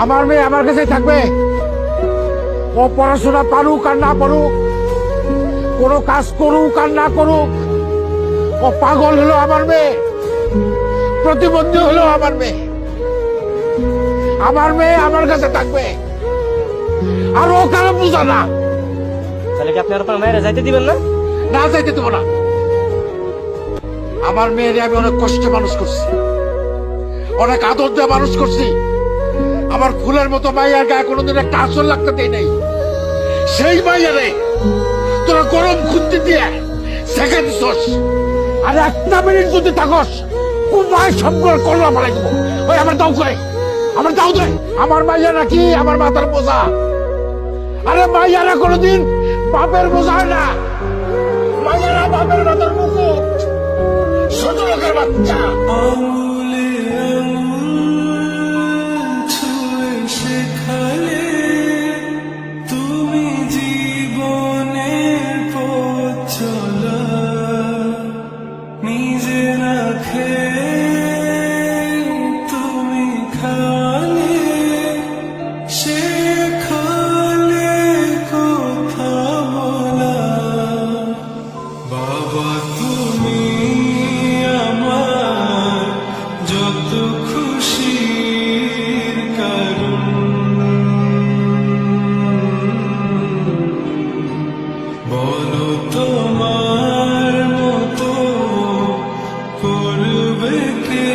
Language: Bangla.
আমার মেয়ে আমার কাছে থাকবে। ও পড়াশোনা পারুক আর না পারুক, কোনো কাজ করুক আর না করুক, ও পাগল হলো আমার মেয়ে, প্রতিবন্ধী হলো আমার মেয়ে। আমার মেয়ে আমার কাছে থাকবে, আর ও কারো বুঝা না। তাহলে কি আপনি আর আপনার মায়েরা যাইতে দিবেন না? না, যাইতে দেবো না। আমার মেয়েরে আমি অনেক কষ্টে মানুষ করছি, অনেক আদর দিয়ে মানুষ করছি। আমার ফুলের মতো মাইয়ার গায়ে কোনোদিন একটা আসল লাগতে দেয় নাই। সেই মাইয়ারে তোরা গরম খুঁজতে দিয়ে শেখা দিছস। আর একটা মিনিট যদি থাকস, কুমায় সবগুলো করলা ফেলাই দেবো। ওই আমার দাও করে, আমার দাও দেয়। আমার মাইয়া নাকি আমার মাথার বোঝা? আরে মাইয়ারা কোনোদিন বাপের বোঝা হয় না। মাইয়ারা বাপের মাথার মুকুট, ছোট লোকের বাচ্চা। বলো তোমার মতো করবে কে?